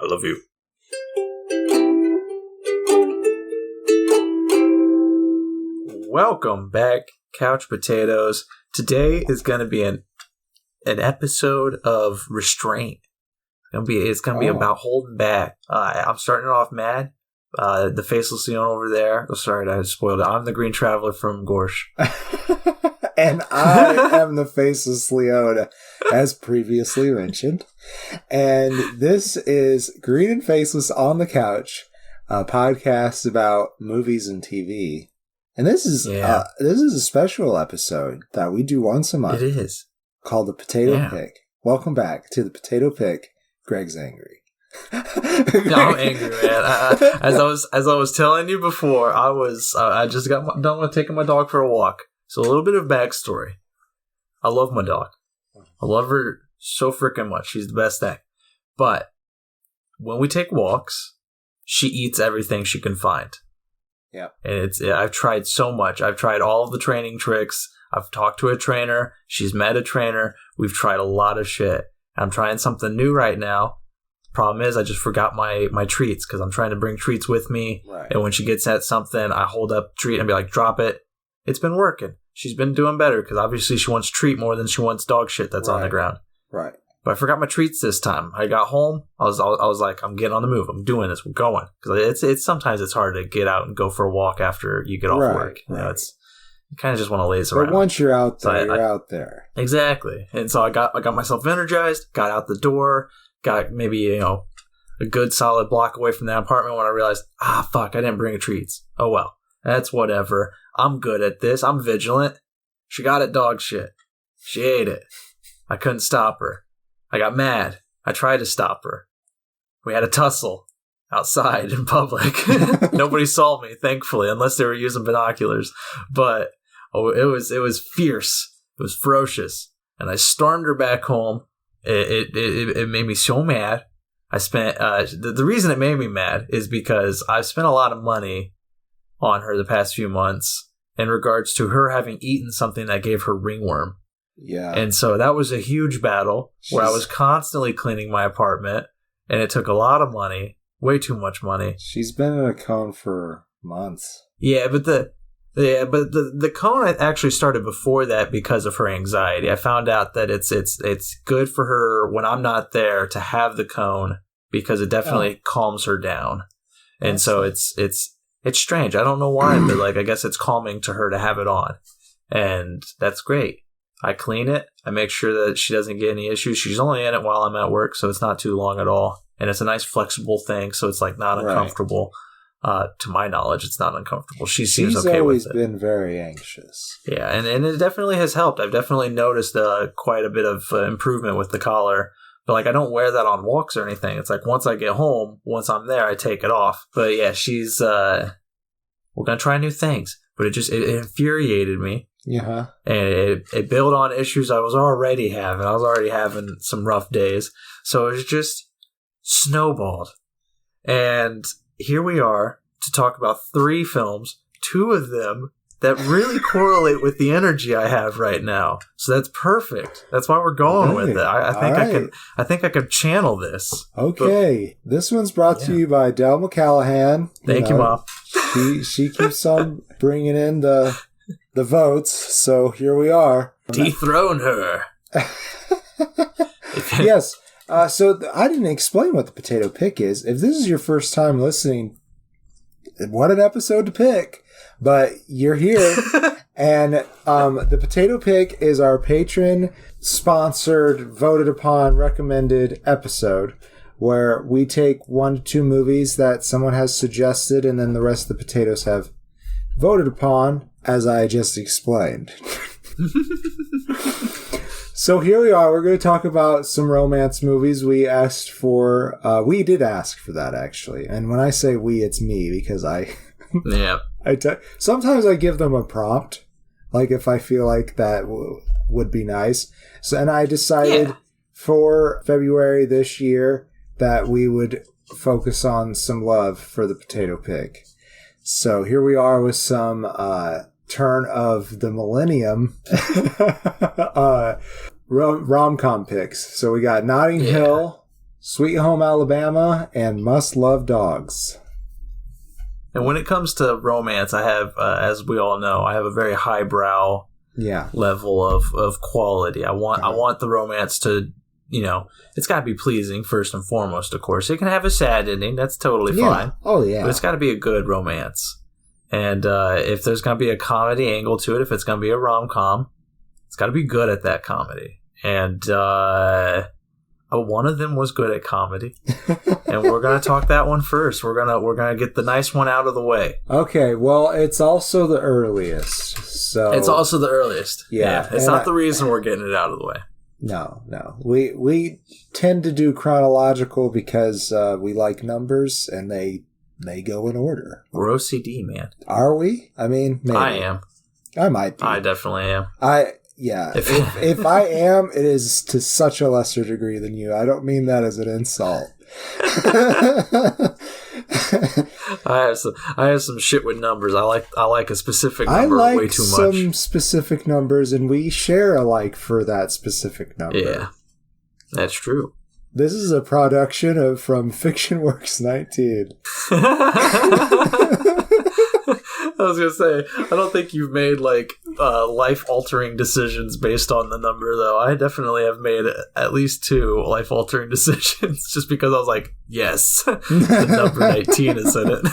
I love you. Welcome back, Couch Potatoes. Today is going to be an episode of restraint. It's gonna be about holding back. I'm starting it off mad. The Faceless Leon over there. Oh, sorry, I spoiled it. I'm the Green Traveler from Gorsh. And I am the Faceless Leona, as previously mentioned. And this is Green and Faceless on the Couch, a podcast about movies and TV. And this is a special episode that we do once a month. It is. Called the Potato Pick. Welcome back to the Potato Pick. Greg's angry. No, I'm angry, man. As I was telling you before, I just got done with taking my dog for a walk. So a little bit of backstory. I love my dog. I love her so freaking much. She's the best thing. But when we take walks, she eats everything she can find. Yeah. And I've tried so much. I've tried all of the training tricks. I've talked to a trainer. She's met a trainer. We've tried a lot of shit. I'm trying something new right now. Problem is, I just forgot my treats because I'm trying to bring treats with me. Right. And when she gets at something, I hold up a treat and be like, drop it. It's been working. She's been doing better because obviously she wants treat more than she wants dog shit that's on the ground. Right. But I forgot my treats this time. I got home. I was like, I'm getting on the move. I'm doing this. We're going. Because it's sometimes it's hard to get out and go for a walk after you get off work. You know, you kind of just want to laze around. But once you're out there, you're out there. Exactly. And so I got myself energized, got out the door, got maybe, a good solid block away from that apartment when I realized, fuck, I didn't bring treats. Oh, well, that's whatever. I'm good at this. I'm vigilant. She got it dog shit. She ate it. I couldn't stop her. I got mad. I tried to stop her. We had a tussle outside in public. Nobody saw me, thankfully, unless they were using binoculars. But it was fierce. It was ferocious. And I stormed her back home. It made me so mad. I spent the reason it made me mad is because I've spent a lot of money on her the past few months in regards to her having eaten something that gave her ringworm. Yeah. And so that was a huge battle where I was constantly cleaning my apartment, and it took a lot of money, way too much money. She's been in a cone for months. Yeah, but the cone actually started before that because of her anxiety. I found out that it's good for her when I'm not there to have the cone because it definitely calms her down. And so it's strange. I don't know why, but I guess it's calming to her to have it on. And that's great. I clean it. I make sure that she doesn't get any issues. She's only in it while I'm at work, so it's not too long at all. And it's a nice flexible thing, so it's not uncomfortable. To my knowledge, it's not uncomfortable. She seems okay with it. She's always been very anxious. Yeah, and it definitely has helped. I've definitely noticed quite a bit of improvement with the collar. But I don't wear that on walks or anything. It's once I get home, once I'm there, I take it off. But yeah, she's we're gonna try new things. But it infuriated me. Yeah. And it built on issues I was already having. I was already having some rough days. So it was just snowballed. And here we are to talk about 3 films, 2 of them that really correlate with the energy I have right now. So that's perfect. That's why we're going with it. I think I can channel this. Okay. This one's brought to you by Del McCallahan. Thank you, Mom. She keeps on bringing in the votes, so here we are. Dethrone her. Yes. So I didn't explain what the Potato Pick is. If this is your first time listening, what an episode to pick. But you're here. And the Potato Pick is our patron-sponsored, voted upon, recommended episode where we take 1 to 2 movies that someone has suggested and then the rest of the potatoes have voted upon, as I just explained. So here we are. We're going to talk about some romance movies. We asked for... we did ask for that, actually. And when I say we, it's me, because Yeah. Sometimes I give them a prompt, if I feel like that would be nice. So, and I decided for February this year that we would focus on some love for the Potato Pick. So here we are with some turn of the millennium rom-com picks. So we got Notting Hill, Sweet Home Alabama, and Must Love Dogs. And when it comes to romance, I have, as we all know, I have a very highbrow level of quality. I want the romance to, it's got to be pleasing first and foremost, of course. It can have a sad ending. That's totally fine. Oh, yeah. But it's got to be a good romance. And if there's going to be a comedy angle to it, if it's going to be a rom-com, it's got to be good at that comedy. And one of them was good at comedy. And we're going to talk that one first. We're going to get the nice one out of the way. Okay, well, it's also the earliest. So it's also the earliest. Yeah. It's not the reason we're getting it out of the way. No. We tend to do chronological because we like numbers and they go in order. We're OCD, man. Are we? I mean, maybe. I am. I might be. I definitely am. If I am, it is to such a lesser degree than you. I don't mean that as an insult. I have some shit with numbers. I like a specific number way too much. I like some specific numbers, and we share alike for that specific number. Yeah, that's true. This is a production from Fiction Works 19. I was going to say, I don't think you've made, life-altering decisions based on the number, though. I definitely have made at least 2 life-altering decisions, just because I was like, yes, the number 19 is in it.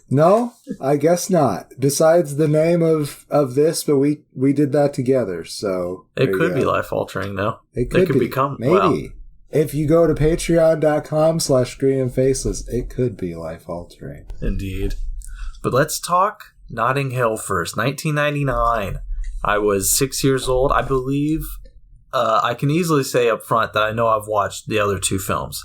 No, I guess not. Besides the name of this, but we did that together, so... It could be life-altering, though. It could become... Maybe. Well, if you go to patreon.com/Green and Faceless, it could be life-altering. Indeed. But let's talk Notting Hill first. 1999. I was 6 years old. I believe I can easily say up front that I know I've watched the other 2 films.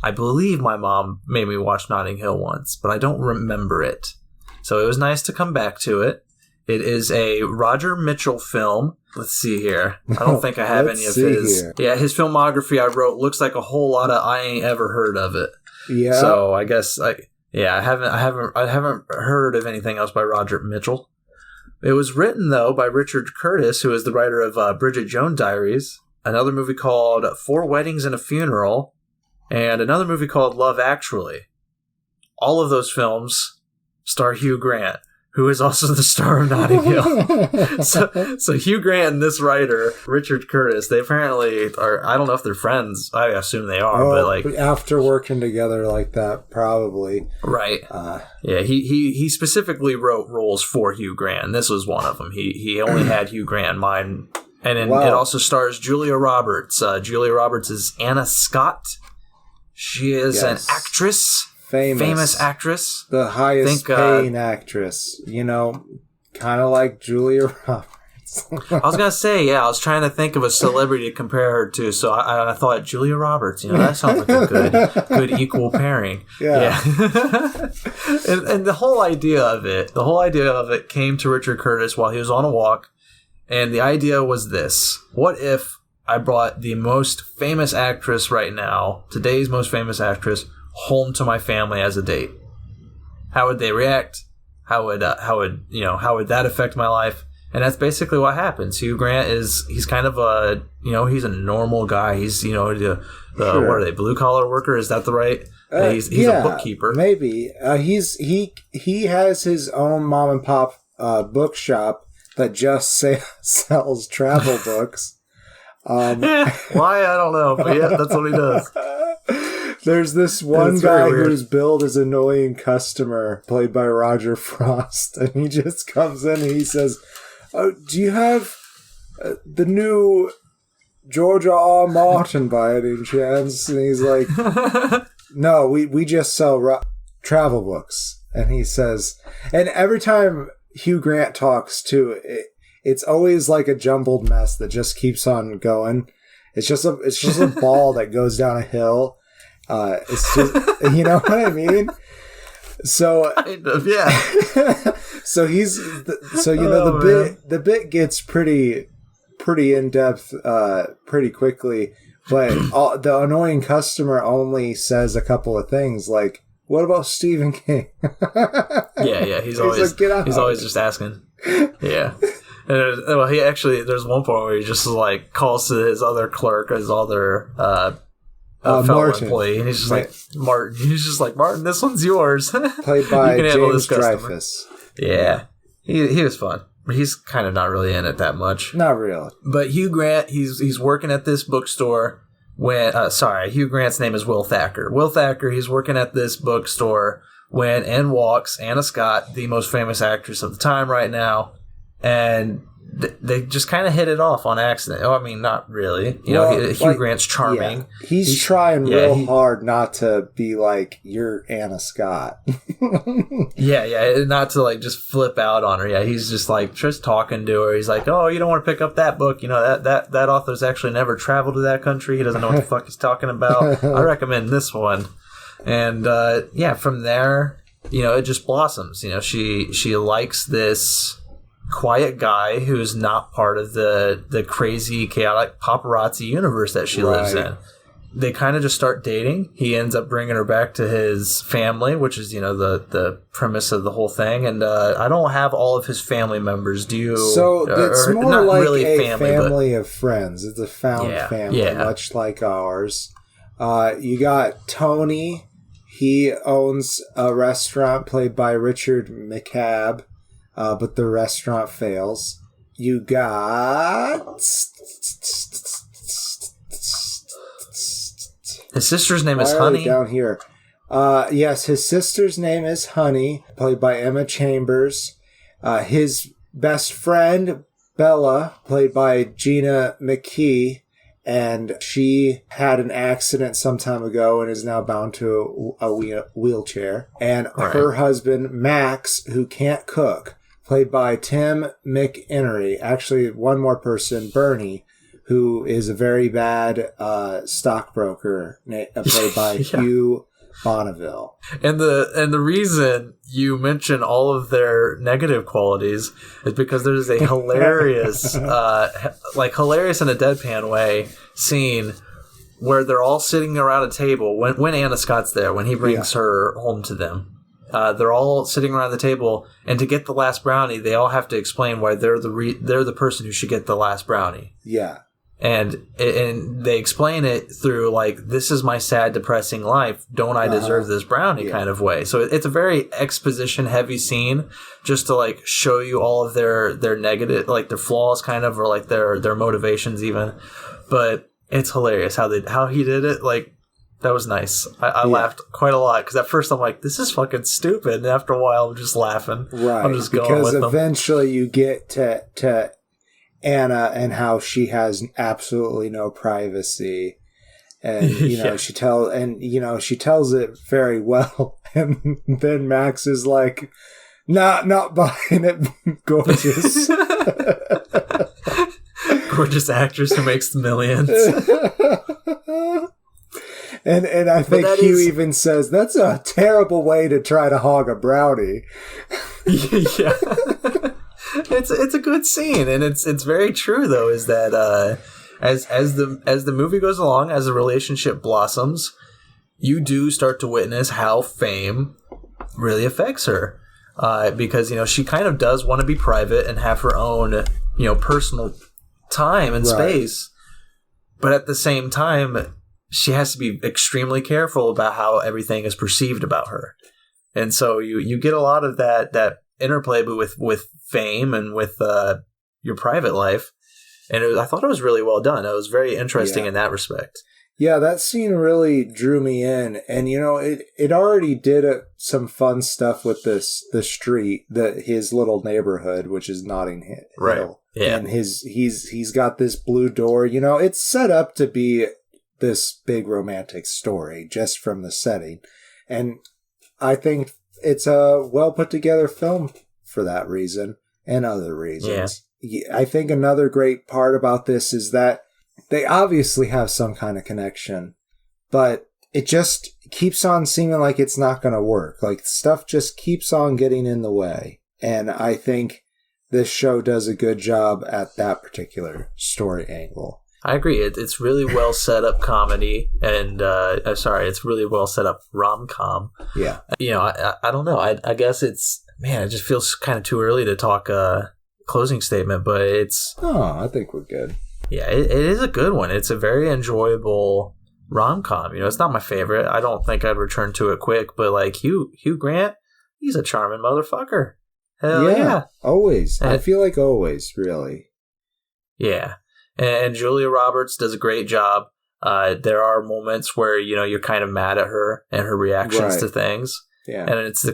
I believe my mom made me watch Notting Hill once, but I don't remember it. So it was nice to come back to it. It is a Roger Mitchell film. Let's see here. I don't think I have any of his. Here. Yeah, his filmography I wrote looks like a whole lot of I ain't ever heard of it. Yeah. So I guess I haven't heard of anything else by Roger Mitchell. It was written though by Richard Curtis, who is the writer of Bridget Jones' Diaries, another movie called 4 Weddings and a Funeral, and another movie called Love Actually. All of those films star Hugh Grant, who is also the star of Notting Hill. so Hugh Grant and this writer, Richard Curtis, they apparently are, I don't know if they're friends. I assume they are, but after working together like that, probably. Right. Yeah, he specifically wrote roles for Hugh Grant, and this was one of them. He only had Hugh Grant in mind. And it also stars Julia Roberts. Julia Roberts is Anna Scott. She is an actress. Famous actress. The highest paying actress. Kind of like Julia Roberts. I was going to say, I was trying to think of a celebrity to compare her to, so I thought Julia Roberts, that sounds like a good equal pairing. Yeah. and the whole idea of it came to Richard Curtis while he was on a walk, and the idea was this. What if I brought the most famous actress right now, today's most famous actress, home to my family as a date? How would they react? How would that affect my life? And that's basically what happens. Hugh Grant he's kind of a, he's a normal guy. He's, the what are they, blue collar worker? Is that the right? He's a bookkeeper. Maybe. He has his own mom and pop bookshop that just sells travel books. Why? I don't know, but yeah, that's what he does. There's this one guy who's billed as annoying customer, played by Roger Frost, and he just comes in and he says, "Oh, do you have the new Georgia R. Martin by any chance?" And he's like, "No, we just sell travel books." And he says, and every time Hugh Grant talks too, it's always like a jumbled mess that just keeps on going. It's just a ball that goes down a hill. It's just, you know what I mean? So yeah. So the bit gets pretty in depth pretty quickly, but the annoying customer only says a couple of things like, "What about Stephen King?" yeah. He's always just asking. Yeah. And there's one point where he just calls to his other clerk, his other fellow Martin. employee, and he's just like, Martin. He's just like, Martin, this one's yours. Played by James Dreyfus. Yeah, he was fun. But he's kind of not really in it that much. Not really. But Hugh Grant, he's working at this bookstore when... Hugh Grant's name is Will Thacker. Will Thacker, he's working at this bookstore when in walks Anna Scott, the most famous actress of the time right now, and they just kind of hit it off on accident. Oh, I mean, not really. Hugh Grant's charming. Yeah. He's trying real hard not to be like, you're Anna Scott. Not to like just flip out on her. Yeah, he's just like just talking to her. He's like, oh, you don't want to pick up that book. That author's actually never traveled to that country. He doesn't know what the fuck he's talking about. I recommend this one. And from there, it just blossoms. She likes this quiet guy who's not part of the crazy, chaotic paparazzi universe that she lives in. They kind of just start dating. He ends up bringing her back to his family, which is, the premise of the whole thing. And I don't have all of his family members. Do you? So it's more like really a family of friends. It's a found family, much like ours. You got Tony. He owns a restaurant played by Richard McCabe. But the restaurant fails. You got... His sister's name is Honey. Down here. Yes, his sister's name is Honey, played by Emma Chambers. His best friend, Bella, played by Gina McKee. And she had an accident some time ago and is now bound to a wheelchair. And her husband, Max, who can't cook, played by Tim McInnery. Actually, one more person, Bernie, who is a very bad stockbroker, played by Hugh Bonneville. And the reason you mention all of their negative qualities is because there's a hilarious, hilarious in a deadpan way scene where they're all sitting around a table when Anna Scott's there, when he brings her home to them. They're all sitting around the table, and to get the last brownie, they all have to explain why they're the person who should get the last brownie. Yeah. And they explain it through, like, this is my sad, depressing life. Don't I deserve this brownie kind of way. So it's a very exposition-heavy scene just to, like, show you all of their negative, like, their flaws kind of, or, like, their motivations even. But it's hilarious how he did it. Like, that was nice. I laughed quite a lot because at first I'm like, this is fucking stupid. And after a while, I'm just laughing. Right. I'm just going with them. Because eventually you get to Anna and how she has absolutely no privacy, and she tells it very well, and then Max is like, not buying it, gorgeous. Gorgeous actress who makes millions. And I think Hugh even says that's a terrible way to try to hog a brownie. Yeah. It's a good scene, and it's very true though. Is that as the movie goes along, as the relationship blossoms, you do start to witness how fame really affects her, because she kind of does want to be private and have her own personal time and space, but at the same time, she has to be extremely careful about how everything is perceived about her, and so you get a lot of that interplay with fame and with your private life, and I thought it was really well done. It was very interesting in that respect. Yeah, that scene really drew me in, and it already did some fun stuff with the street, his little neighborhood, which is Notting Hill, right? Yeah, and he's got this blue door. It's set up to be this big romantic story just from the setting, and I think it's a well put together film for that reason and other reasons. Yeah. I think another great part about this is that they obviously have some kind of connection, but it just keeps on seeming like it's not going to work. Like, stuff just keeps on getting in the way. And I think this show does a good job at that particular story angle. I agree. It's really well set up comedy, and it's really well set up rom-com. Yeah. I don't know. I guess it just feels kind of too early to talk closing statement, but it's... Oh, I think we're good. Yeah, it is a good one. It's a very enjoyable rom-com. You know, it's not my favorite. I don't think I'd return to it quick, but like Hugh Grant, he's a charming motherfucker. Hell yeah. Always. And I feel like always, really. Yeah. And Julia Roberts does a great job. There are moments where, you know, you're kind of mad at her and her reactions to things. Yeah. And it's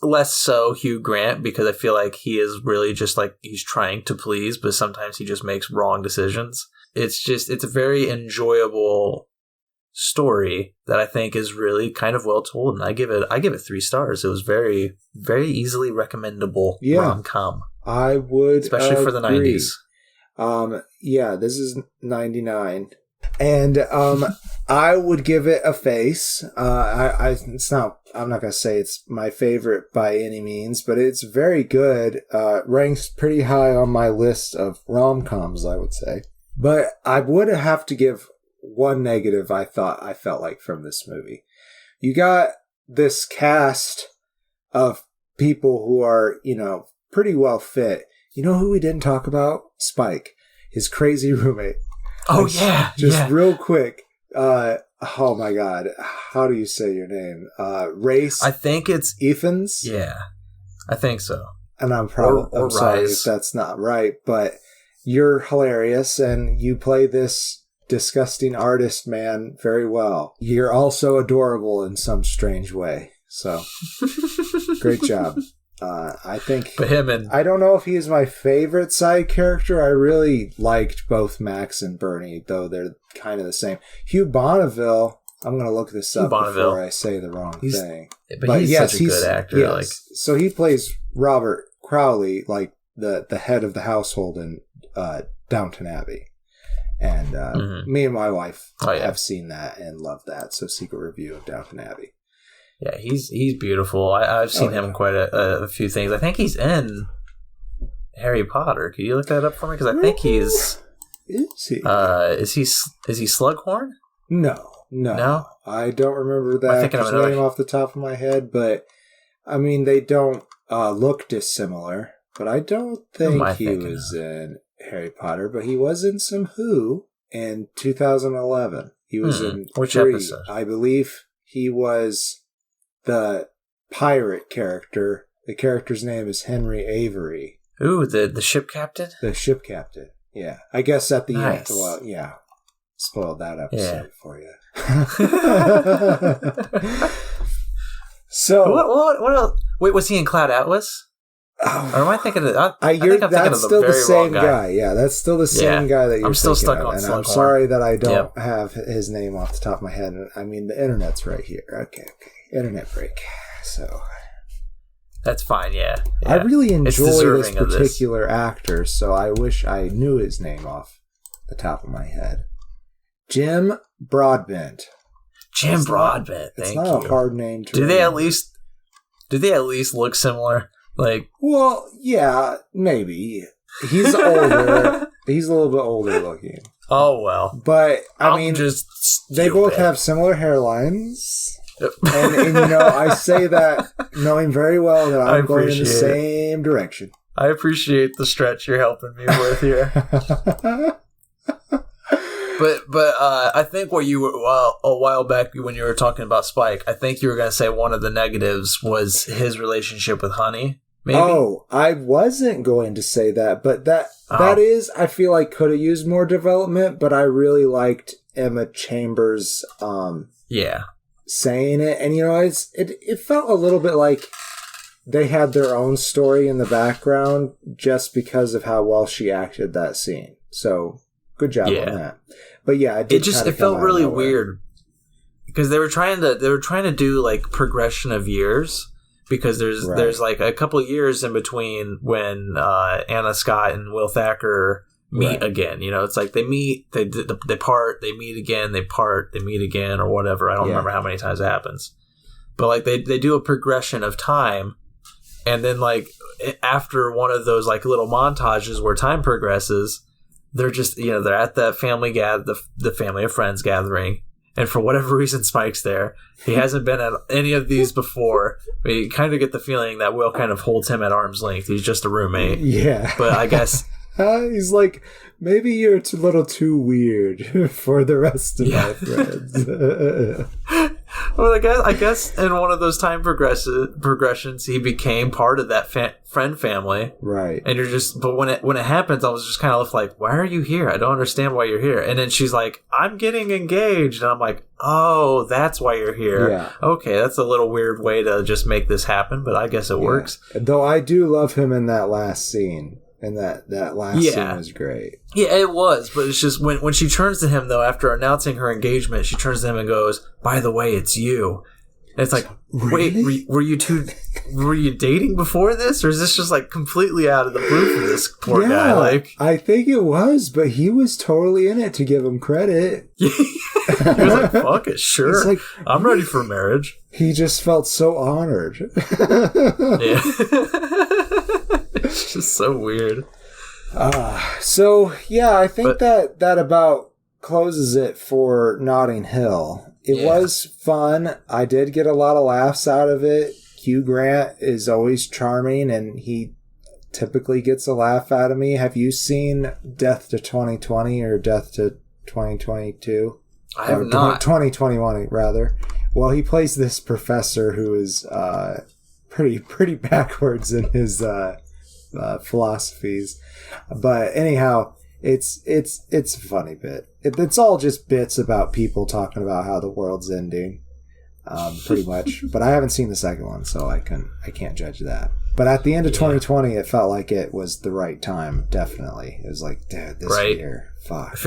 less so Hugh Grant, because I feel like he is really just like, he's trying to please, but sometimes he just makes wrong decisions. It's a very enjoyable story that I think is really kind of well told, and I give it 3 stars. It was very, very easily recommendable rom-com. I would, especially for the 90s. This is 99, and I would give it a face. I'm not gonna say it's my favorite by any means, but it's very good. Ranks pretty high on my list of rom-coms, I would say. But I would have to give one negative I felt like from this movie. You got this cast of people who are, you know, pretty well fit. You know who we didn't talk about? Spike, his crazy roommate. Oh, Real quick. Oh my God. How do you say your name? Race? I think it's Ethans? Yeah, I think so. And I'm sorry if that's not right, but you're hilarious and you play this disgusting artist man very well. You're also adorable in some strange way. So, great job. I think... But him and... I don't know if he is my favorite side character. I really liked both Max and Bernie, though they're kind of the same. Hugh Bonneville... I'm going to look this up before I say the wrong thing. But he's such a good actor. Yes. So he plays Robert Crowley, like the head of the household in Downton Abbey. And me and my wife have seen that and loved that. So secret review of Downton Abbey. Yeah, he's beautiful. I've seen him in quite a few things. I think he's in Harry Potter. Can you look that up for me? Because I think he's... Is he? Is he Slughorn? No. I don't remember that actor's name off the top of my head, but I mean, they don't look dissimilar. But I don't think he was in Harry Potter, but he was in some Who in 2011. He was in which 3. episode? I believe he was the pirate character. The character's name is Henry Avery. Ooh, the ship captain? The ship captain, yeah. I guess at the end, well, yeah. Spoiled that episode for you. So... What else? Wait, was he in Cloud Atlas? Oh, or am I thinking of... that's still the same guy. Yeah, that's still the same guy that you're I'm still stuck of. on And Slughorn. I'm sorry that I don't have his name off the top of my head. I mean, the internet's right here. Okay. Internet break. So... That's fine, yeah. I really enjoy this particular actor, so I wish I knew his name off the top of my head. Jim Broadbent. Jim Broadbent, It's not a hard name to remember. Do they at least look similar? Like, well, yeah, maybe. He's older. He's a little bit older looking. Oh, well. But, I mean, they both have similar hairlines. And, you know, I say that knowing very well that I'm going in the same direction. I appreciate the stretch you're helping me with here. But I think what you were a while back when you were talking about Spike, I think you were going to say one of the negatives was his relationship with Honey. Maybe? Oh, I wasn't going to say that, but that is, I feel like, could have used more development. But I really liked Emma Chambers. Saying it, and you know, it felt a little bit like they had their own story in the background just because of how well she acted that scene. So good job on that. But yeah, it felt really weird because they were trying to do like progression of years, because there's like a couple of years in between when Anna Scott and Will Thacker meet again. You know, it's like they meet, they part, they meet again, they part, they meet again, or whatever. I don't remember how many times it happens, but like they do a progression of time, and then like after one of those like little montages where time progresses, they're just, you know, they're at the family the family of friends gathering, and for whatever reason Spike's there. He hasn't been at any of these before. But you kind of get the feeling that Will kind of holds him at arm's length. He's just a roommate. Yeah, but I guess He's like, maybe you're a little too weird for the rest of my friends. Well, I guess in one of those time progressions, he became part of that friend family, right? And but when it happens, I was just kind of left like, why are you here? I don't understand why you're here. And then she's like, I'm getting engaged, and I'm like, oh, that's why you're here. Yeah. Okay, that's a little weird way to just make this happen, but I guess it works. Though I do love him in that last scene. And that last scene was great. Yeah, it was. But it's just when she turns to him, though, after announcing her engagement, she turns to him and goes, by the way, it's you. And it's like, really? Wait, were you dating before this? Or is this just like completely out of the blue for this poor guy? Like, I think it was, but he was totally in it, to give him credit. He was like, fuck it, sure. Like, I'm ready for marriage. He just felt so honored. Yeah. It's just so weird. So yeah, I think that about closes it for Notting Hill. It was fun. I did get a lot of laughs out of it. Hugh Grant is always charming, and he typically gets a laugh out of me. Have you seen Death to 2020 or Death to 2022? I have not. 2021, rather. Well, he plays this professor who is pretty backwards in his philosophies, but anyhow, it's a funny bit. It's all just bits about people talking about how the world's ending, pretty much. But I haven't seen the second one, so I can't judge that. But at the end of 2020, it felt like it was the right time. Definitely, it was like, dude, this year, fuck.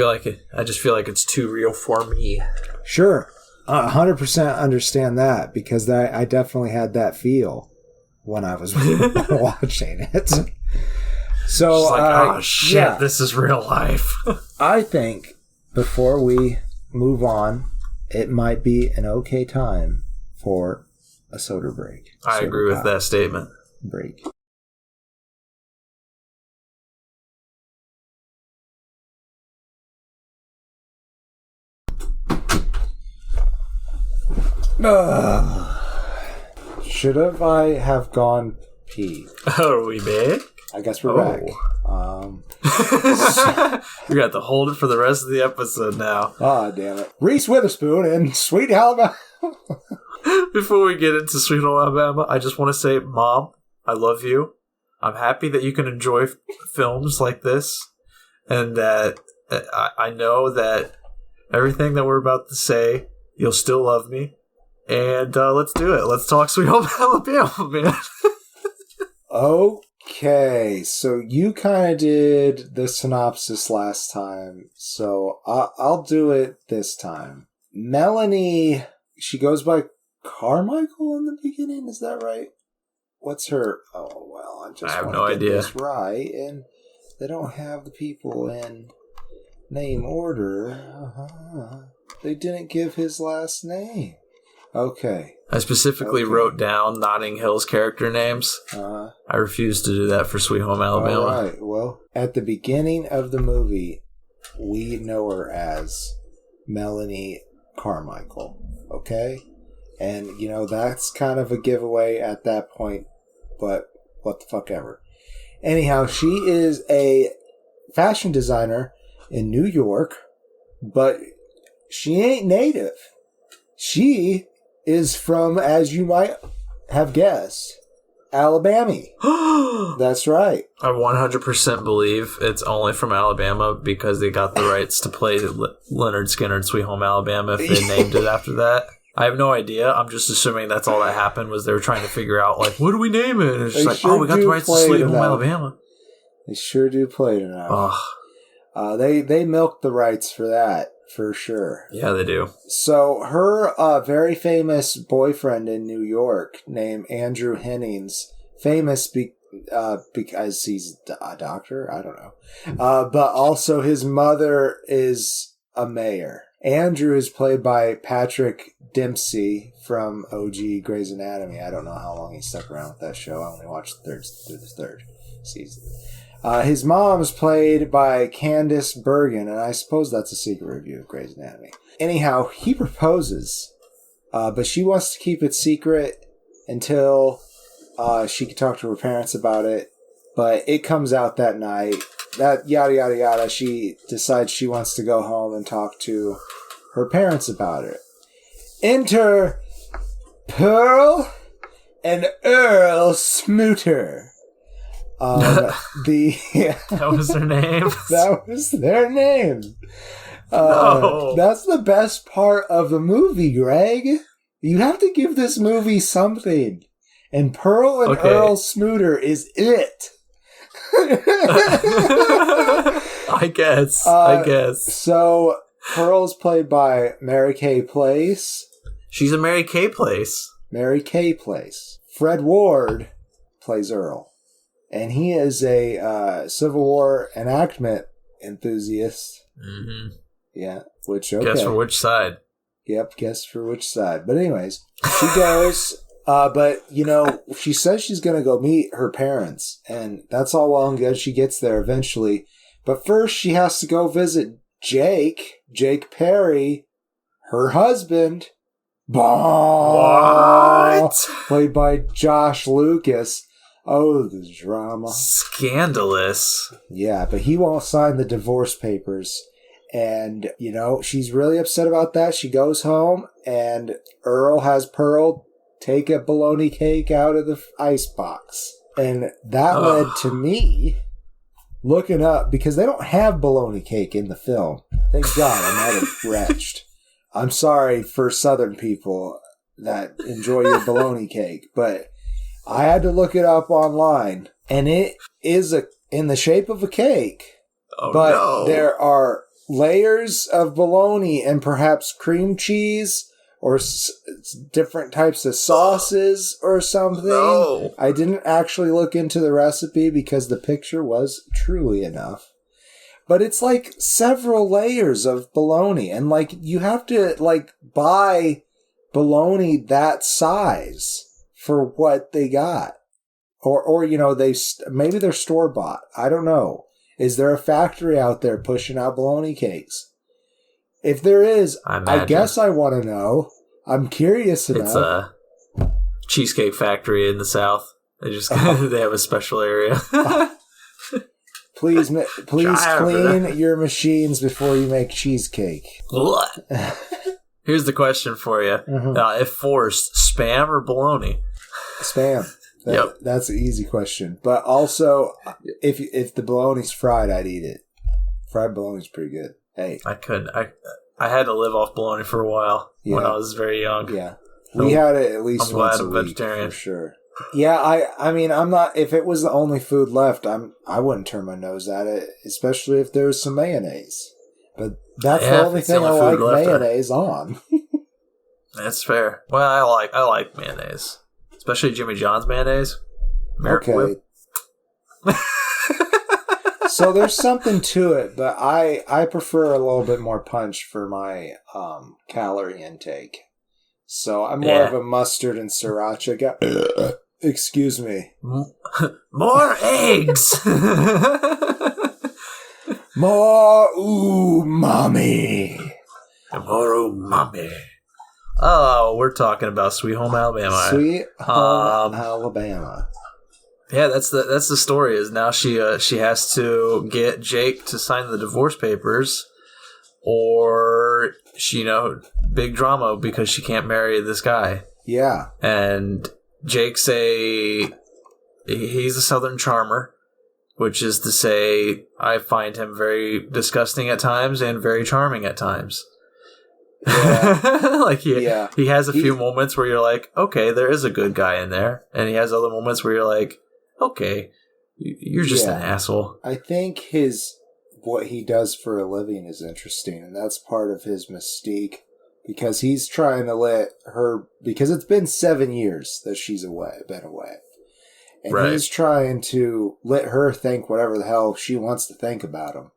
I just feel like it's too real for me. Sure, 100% understand that, because I definitely had that feel when I was watching it. So, like, oh shit, this is real life. I think before we move on, it might be an okay time for a soda break. I agree with that statement. Break. Should I have gone pee? Are we back? I guess we're back. You're going to have to hold it for the rest of the episode now. Ah, damn it. Reese Witherspoon and Sweet Alabama. Before we get into Sweet Home Alabama, I just want to say, Mom, I love you. I'm happy that you can enjoy films like this, and that I know that everything that we're about to say, you'll still love me. And let's do it. Let's talk Sweet Home Alabama, man. Okay, so you kind of did the synopsis last time, so I'll do it this time. Melanie, she goes by Carmichael in the beginning, is that right? What's her... Oh, well, I have want no to get idea. this right, and they don't have the people in name order. They didn't give his last name. Okay. I specifically wrote down Notting Hill's character names. I refuse to do that for Sweet Home Alabama. All right. Well, at the beginning of the movie, we know her as Melanie Carmichael. Okay? And, that's kind of a giveaway at that point, but what the fuck ever. Anyhow, she is a fashion designer in New York, but she ain't native. She is from, as you might have guessed, Alabama. That's right. I 100% believe it's only from Alabama because they got the rights to play Leonard Skinner in Sweet Home Alabama if they named it after that. I have no idea. I'm just assuming that's all that happened was they were trying to figure out, like, what do we name it? And it's just like, we got the rights to Sweet Home Alabama. They sure do play it enough. They milked the rights for that. For sure. Yeah, they do. So her very famous boyfriend in New York named Andrew Hennings, famous because he's a doctor? I don't know. But also his mother is a mayor. Andrew is played by Patrick Dempsey from OG Grey's Anatomy. I don't know how long he stuck around with that show. I only watched through the third season. His mom is played by Candice Bergen, and I suppose that's a secret review of Grey's Anatomy. Anyhow, he proposes, but she wants to keep it secret until she can talk to her parents about it. But it comes out that night, that yada yada yada, she decides she wants to go home and talk to her parents about it. Enter Pearl and Earl Smooter. That was their name? That was their name. No. That's the best part of the movie, Greg. You have to give this movie something. And Pearl and Earl Smooter is it. I guess. So, Pearl's played by Mary Kay Place. She's a Mary Kay Place. Mary Kay Place. Fred Ward plays Earl. And he is a Civil War enactment enthusiast. Mm-hmm. Yeah, which, okay. Guess for which side? Yep, guess for which side. But anyways, she goes, but, she says she's going to go meet her parents. And that's all well and good. She gets there eventually. But first, she has to go visit Jake Perry, her husband. What? Played by Josh Lucas. Oh, the drama. Scandalous. Yeah, but he won't sign the divorce papers. And, she's really upset about that. She goes home, and Earl has Pearl take a bologna cake out of the icebox. And that led to me looking up, because they don't have bologna cake in the film. Thank God, I might have retched. I'm sorry for Southern people that enjoy your bologna cake, but I had to look it up online, and it is in the shape of a cake. But there are layers of bologna and perhaps cream cheese or different types of sauces or something. No. I didn't actually look into the recipe because the picture was truly enough. But it's like several layers of bologna, and you have to buy bologna that size for what they got. Or maybe they're store-bought. I don't know. Is there a factory out there pushing out bologna cakes? If there is, I guess I want to know. I'm curious enough. It's a cheesecake factory in the South. They just they have a special area. Please clean your machines before you make cheesecake. Here's the question for you. Mm-hmm. If forced, Spam or bologna? Spam. That's an easy question. But also, if the bologna's fried, I'd eat it. Fried bologna's pretty good. Hey, I couldn't. I had to live off bologna for a while when I was very young. Yeah, we had it at least once a week vegetarian. For sure. Yeah, I mean, I'm not. If it was the only food left, I wouldn't turn my nose at it, especially if there was some mayonnaise. But that's the only thing I like mayonnaise on. That's fair. Well, I like mayonnaise, especially Jimmy John's mayonnaise. American Whip. So there's something to it, but I prefer a little bit more punch for my calorie intake. So I'm more of a mustard and sriracha guy. Excuse me. More eggs. More umami. More umami. Oh, we're talking about Sweet Home Alabama. Sweet Home Alabama. Yeah, that's the story. Is now she has to get Jake to sign the divorce papers, or she big drama because she can't marry this guy. Yeah, and Jake's he's a Southern charmer, which is to say, I find him very disgusting at times and very charming at times. Yeah. He has a few moments where you're like, okay, there is a good guy in there, and he has other moments where you're like, okay, you're just an asshole. I think what he does for a living is interesting, and that's part of his mystique, because he's trying to let her, because it's been 7 years that she's been away. And he's trying to let her think whatever the hell she wants to think about him.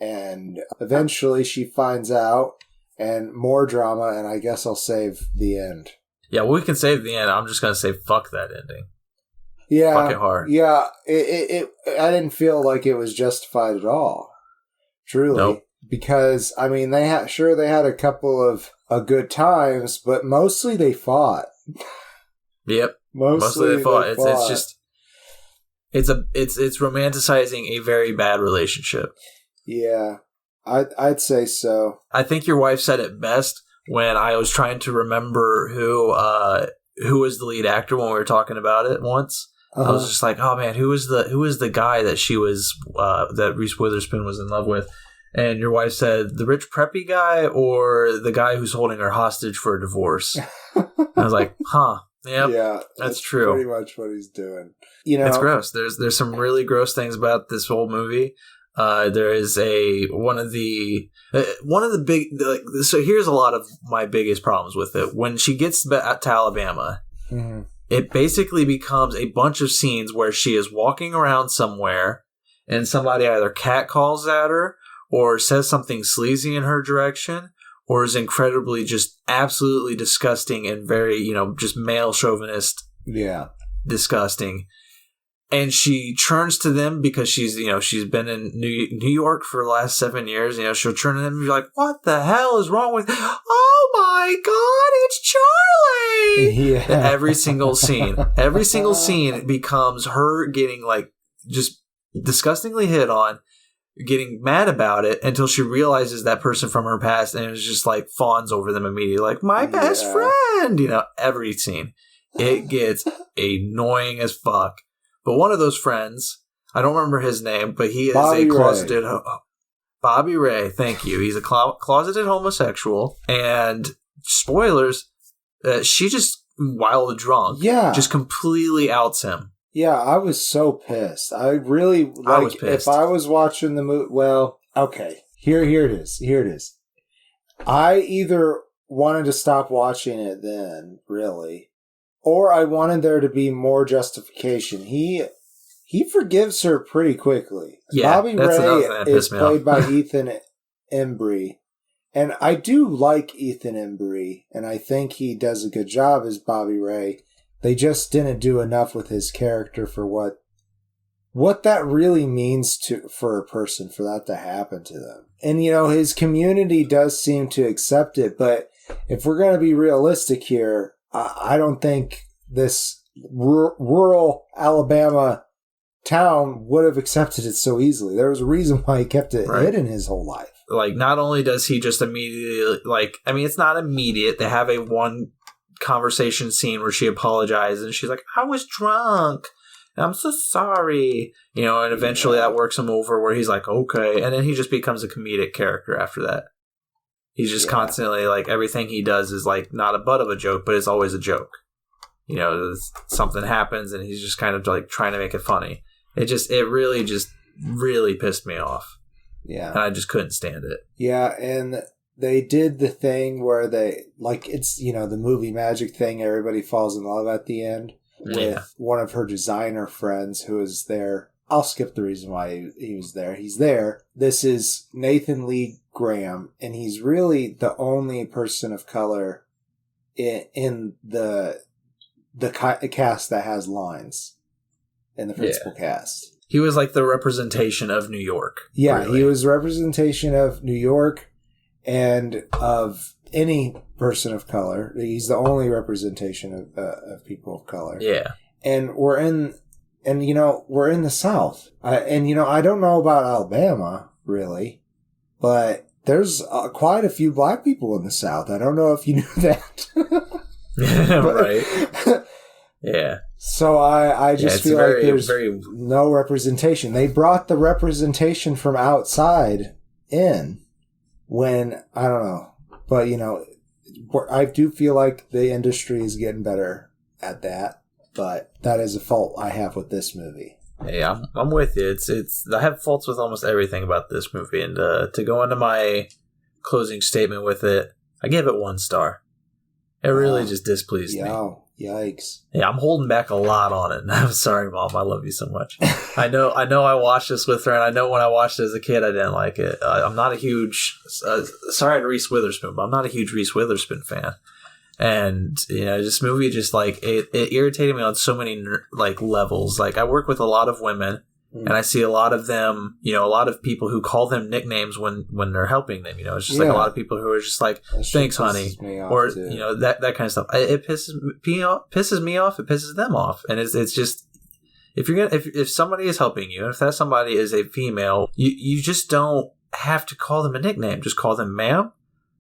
And eventually she finds out, and more drama, and I guess I'll save the end. Yeah, we can save the end. I'm just going to say fuck that ending. Yeah, fucking hard. Yeah, I didn't feel like it was justified at all. Truly. Nope. Because, I mean, they had a couple of good times, but mostly they fought. Yep. Mostly they fought. It's just It's romanticizing a very bad relationship. Yeah, I'd say so. I think your wife said it best when I was trying to remember who was the lead actor when we were talking about it once. I was just like, oh man, who was the guy that she was that Reese Witherspoon was in love with? And your wife said the rich preppy guy or the guy who's holding her hostage for a divorce. I was like, huh. Yep, yeah, that's true. Pretty much what he's doing. You know, it's gross. There's some really gross things about this whole movie. There is one of the big. So here's a lot of my biggest problems with it. When she gets to Alabama, mm-hmm. It basically becomes a bunch of scenes where she is walking around somewhere, and somebody either catcalls at her or says something sleazy in her direction, or is incredibly just absolutely disgusting and very, just male chauvinist. Yeah. Disgusting. And she turns to them because she's been in New York for the last 7 years. She'll turn to them and be like, what the hell is wrong with, oh my God, it's Charlie. Yeah. Every single scene becomes her getting just disgustingly hit on, getting mad about it until she realizes that person from her past, and it's just fawns over them immediately, like my best friend. Every scene, it gets annoying as fuck. But one of those friends, I don't remember his name, but he is a closeted Bobby Ray. Thank you. He's a closeted homosexual, and spoilers, she just while drunk, just completely outs him. Yeah, I was so pissed. I really I was pissed. If I was watching the movie, well, okay, here it is. I either wanted to stop watching it then, really, or I wanted there to be more justification. He forgives her pretty quickly. Yeah, Bobby Ray is played by Ethan Embry, and I do like Ethan Embry, and I think he does a good job as Bobby Ray. They just didn't do enough with his character for what that really means for a person, for that to happen to them. And, his community does seem to accept it, but if we're going to be realistic here, I don't think this rural Alabama town would have accepted it so easily. There was a reason why he kept it hidden his whole life. Not only does he just immediately, it's not immediate. They have a one conversation scene where she apologizes and she's like, I was drunk and I'm so sorry, and eventually that works him over where he's like, okay, and then he just becomes a comedic character after that. He's just constantly everything he does is not a butt of a joke, but it's always a joke. Something happens and he's just kind of trying to make it funny. It really pissed me off. Yeah. And I just couldn't stand it. Yeah, and they did the thing where they, it's, the movie magic thing, everybody falls in love at the end with one of her designer friends who is there. I'll skip the reason why he was there. He's there. This is Nathan Lee Graham, and he's really the only person of color in the cast that has lines in the principal cast. He was the representation of New York. Yeah, really. He was representation of New York and of any person of color. He's the only representation of people of color. Yeah. And we're in the South. I don't know about Alabama, really, but there's quite a few black people in the South. I don't know if you knew that. Right. Yeah. So I just feel like there's no representation. They brought the representation from outside in when, I don't know, but I do feel like the industry is getting better at that, but that is a fault I have with this movie. Hey, I'm with you. I have faults with almost everything about this movie, and to go into my closing statement with it, I gave it 1 star. It really just displeased me. Yikes. Yeah, I'm holding back a lot on it. I'm sorry, Mom. I love you so much. I know I watched this with her, and I know when I watched it as a kid, I didn't like it. I'm not a huge... sorry to Reese Witherspoon, but I'm not a huge Reese Witherspoon fan. And, this movie just, it irritated me on so many, levels. I work with a lot of women, and I see a lot of them, a lot of people who call them nicknames when they're helping them. It's just a lot of people who are just thanks, honey. Or, that kind of stuff. It pisses me off. It pisses them off. And it's just, if somebody is helping you, if that somebody is a female, you just don't have to call them a nickname. Just call them ma'am.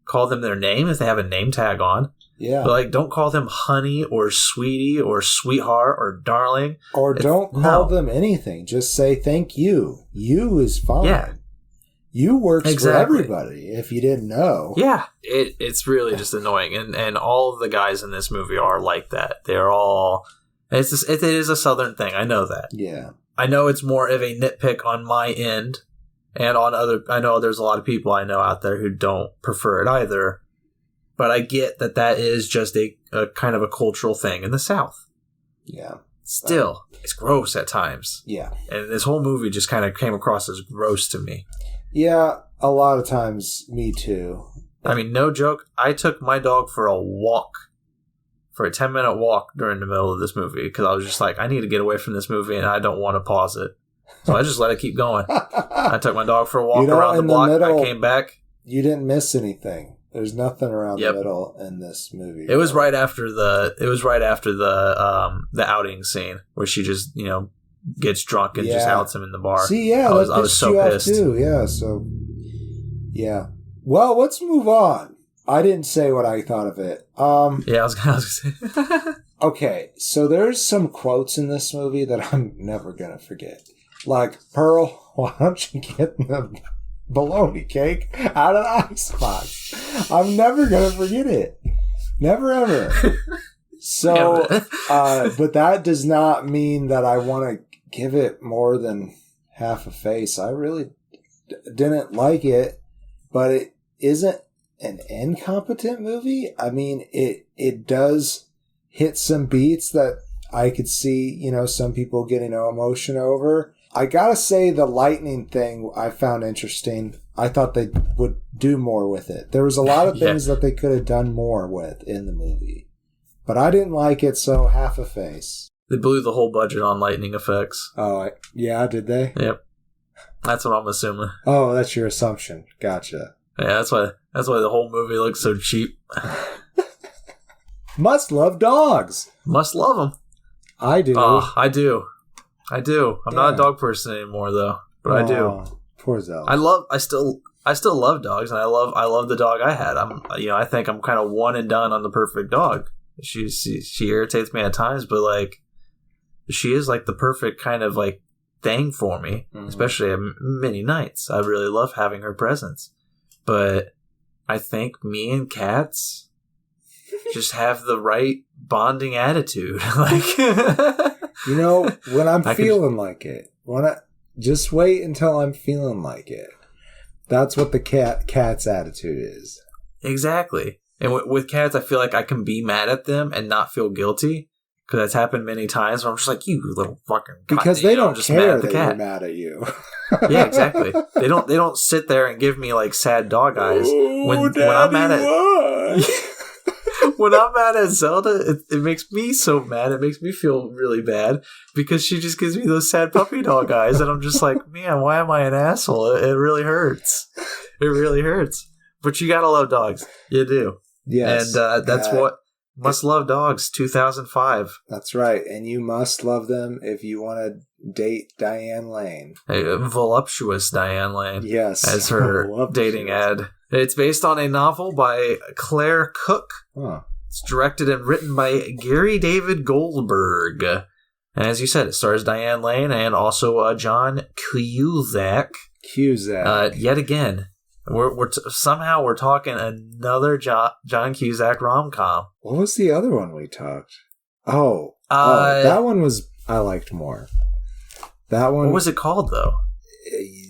Call them their name if they have a name tag on. Yeah. But like, don't call them honey or sweetie or sweetheart or darling. Or don't call them anything. Just say thank you. You is fine. Yeah. You works for everybody, if you didn't know. Yeah. It's really just annoying. And all of the guys in this movie are like that. They're all... it is a Southern thing. I know that. Yeah. I know it's more of a nitpick on my end. And on other... I know there's a lot of people I know out there who don't prefer it either. But I get that is just a kind of a cultural thing in the South. Yeah. Still, it's gross at times. Yeah. And this whole movie just kind of came across as gross to me. Yeah, a lot of times, me too. I mean, no joke. I took my dog for a 10-minute walk during the middle of this movie because I was just like, I need to get away from this movie and I don't want to pause it. So I just let it keep going. I took my dog for a walk around the block. I came back. You didn't miss anything. There's nothing around the middle in this movie. It was right after the outing scene where she just, gets drunk and just outs him in the bar. See, I was so pissed too. Yeah, so yeah. Well, let's move on. I didn't say what I thought of it. Yeah, I was gonna say. Okay, so there's some quotes in this movie that I'm never gonna forget. Like, Pearl, why don't you get the bologna cake out of the icebox? I'm never gonna forget it. Never ever. So, but that does not mean that I want to give it more than half a face. I really didn't like it, but it isn't an incompetent movie. I mean, it does hit some beats that I could see, some people getting emotion over. I gotta say the lightning thing I found interesting. I thought they would do more with it. There was a lot of things that they could have done more with in the movie. But I didn't like it, so half a face. They blew the whole budget on lightning effects. Oh, yeah, did they? Yep. That's what I'm assuming. Oh, that's your assumption. Gotcha. Yeah, that's why the whole movie looks so cheap. Must love dogs. Must love them. I do. Oh, I do. I'm not a dog person anymore, though, but I do. Poor Zell. I still love dogs, and I love the dog I had. I think I'm kind of one and done on the perfect dog. She irritates me at times, but like, she is like the perfect kind of like thing for me, especially at many nights. I really love having her presence, but I think me and cats just have the right bonding attitude. Like, when I'm feeling like it, just wait until I'm feeling like it. That's what the cat's attitude is. Exactly. And with cats, I feel like I can be mad at them and not feel guilty. Because that's happened many times where I'm just like, you little fucking... Because they don't care that you're mad at you. Yeah, exactly. They don't sit there and give me like sad dog eyes. When I'm mad at... When I'm mad at Zelda, it makes me so mad. It makes me feel really bad. Because she just gives me those sad puppy dog eyes. And I'm just like, man, why am I an asshole? It really hurts. It really hurts. But you gotta love dogs. You do. Yes. And that's what Must Love Dogs 2005. That's right. And you must love them if you want to date Diane Lane. A voluptuous Diane Lane. Yes. As her dating ad. It's based on a novel by Claire Cook. Huh. It's directed and written by Gary David Goldberg. And as you said, it stars Diane Lane and also John Cusack. Yet again. Somehow we're talking another John Cusack rom-com. What was the other one we talked? That one I liked more. That one. What was it called though?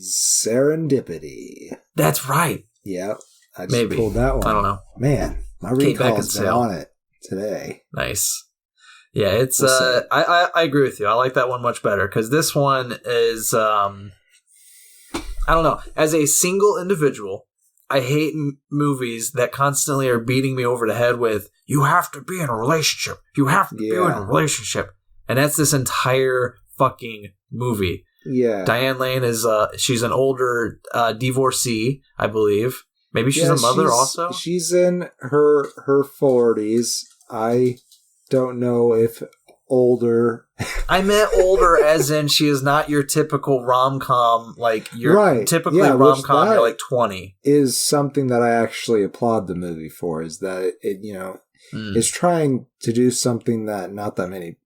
Serendipity. That's right. Yep. I just pulled that one. I don't know. Man, my recall's been on it today. Nice. Yeah, it's. I agree with you. I like that one much better because this one is. I don't know. As a single individual, I hate movies that constantly are beating me over the head with, you have to be in a relationship. You have to be in a relationship. And that's this entire fucking movie. Yeah. Diane Lane is, she's an older divorcee, I believe. Maybe she's a mother also? She's in her 40s. I don't know if older. I meant older as in she is not your typical rom-com, like you're typically rom-com, you're like 20. Is something that I actually applaud the movie for, is that it is trying to do something that not that many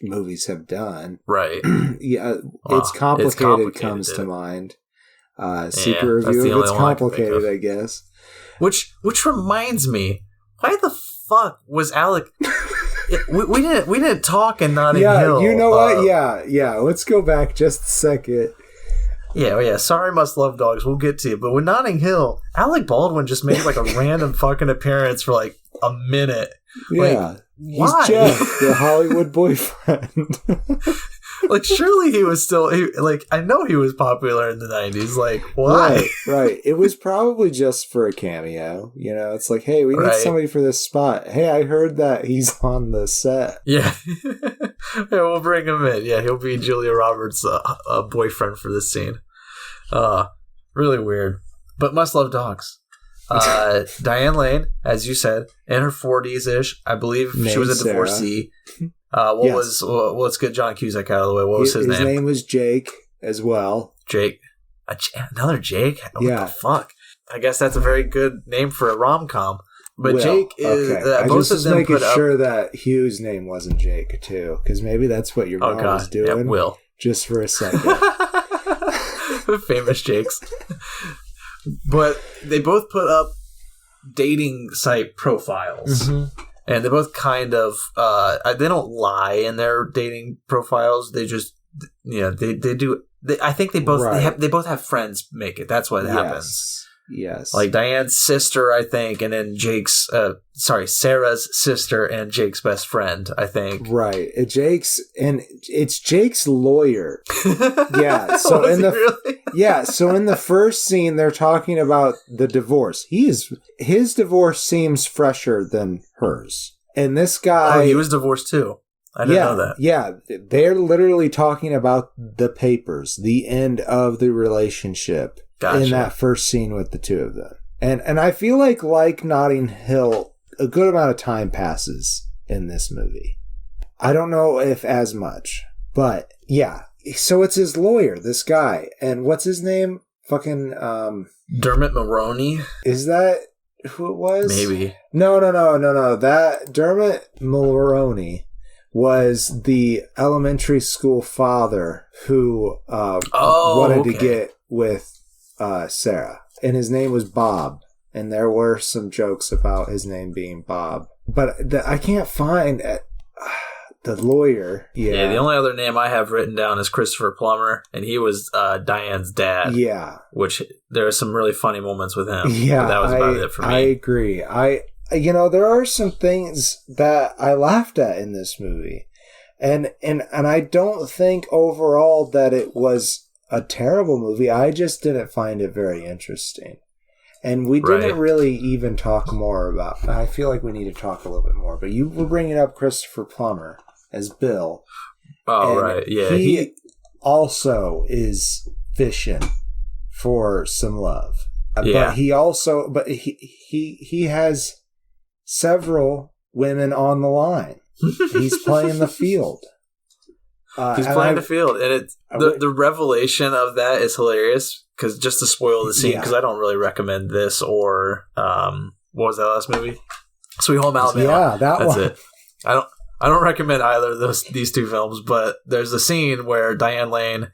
movies have done. Right. Yeah, It's Complicated comes to mind. Secret review of It's Complicated, I guess. Which reminds me, why the fuck was Alec... we didn't talk in Notting Hill. You know what? Yeah. Let's go back just a second. Yeah. Sorry, Must Love Dogs. We'll get to you. But with Notting Hill, Alec Baldwin just made like a random fucking appearance for like a minute. Yeah. Like, he's Jeff, the Hollywood boyfriend. Like, surely he was still... I know he was popular in the 90s. Like, why? Right. It was probably just for a cameo. It's like, hey, we need somebody for this spot. Hey, I heard that he's on the set. Yeah. We'll bring him in. Yeah, he'll be Julia Roberts' boyfriend for this scene. Really weird. But Must Love Dogs. Diane Lane, as you said, in her 40s-ish. I believe she was a divorcee. Let's get John Cusack out of the way. What was his name? His name was Jake as well. Jake. Another Jake? What the fuck? I guess that's a very good name for a rom-com. But Jake is... Okay. I just was making sure that Hugh's name wasn't Jake, too. Because maybe that's what your mom was doing. Yeah, Will. Just for a second. Famous Jakes. But they both put up dating site profiles. Mm-hmm. And they both kind of, they don't lie in their dating profiles. They just, they do. I think they both they both have friends make it. That's what happens. Yes. Like Diane's sister, I think, and then Sarah's sister and Jake's best friend, I think. Right. It's Jake's lawyer. Yeah. So so in the first scene, they're talking about the divorce. His divorce seems fresher than hers. And this guy... Oh, he was divorced too. I didn't know that. Yeah. They're literally talking about the papers, the end of the relationship. Gotcha. In that first scene with the two of them. And I feel like Notting Hill, a good amount of time passes in this movie. I don't know if as much, but yeah. So it's his lawyer, this guy. And what's his name? Fucking Dermot Mulroney? Is that who it was? Maybe. No. That Dermot Mulroney was the elementary school father who wanted to get with Sarah, and his name was Bob, and there were some jokes about his name being Bob, but I can't find the lawyer. Yeah, the only other name I have written down is Christopher Plummer, and he was Diane's dad. Yeah, which there are some really funny moments with him. Yeah, but that was about it for me. I agree. There are some things that I laughed at in this movie, and I don't think overall that it was a terrible movie. I just didn't find it very interesting. And we didn't really even talk more about... I feel like we need to talk a little bit more. But you were bringing up Christopher Plummer as Bill. Oh, right. Yeah. He also is fishing for some love. Yeah. But he also... But he has several women on the line. He's playing the field. He's playing the field, and it's the revelation of that is hilarious. Because just to spoil the scene, because I don't really recommend this or what was that last movie? Sweet Home Alabama. Yeah, that's one. It. I don't recommend either of these two films, but there's a scene where Diane Lane,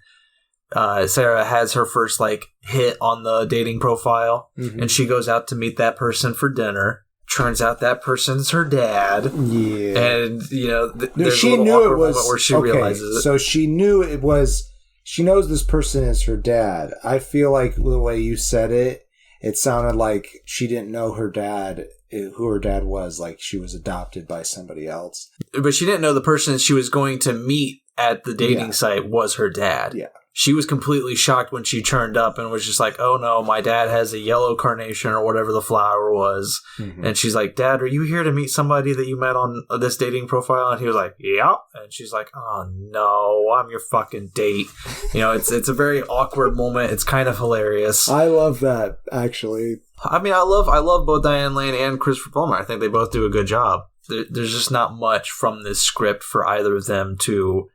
Sarah, has her first hit on the dating profile, and she goes out to meet that person for dinner. Turns out that person's her dad. Yeah. And, there's she a little knew awkward it was, moment where she realizes it. So she knew it was... She knows this person is her dad. I feel like the way you said it, it sounded like she didn't know her dad, who her dad was. Like she was adopted by somebody else. But she didn't know the person she was going to meet at the dating site was her dad. Yeah. She was completely shocked when she turned up and was just like, oh no, my dad has a yellow carnation or whatever the flower was. Mm-hmm. And she's like, Dad, are you here to meet somebody that you met on this dating profile? And he was like, yeah. And she's like, oh no, I'm your fucking date. It's a very awkward moment. It's kind of hilarious. I love that, actually. I mean, I love both Diane Lane and Christopher Plummer. I think they both do a good job. there's just not much from this script for either of them to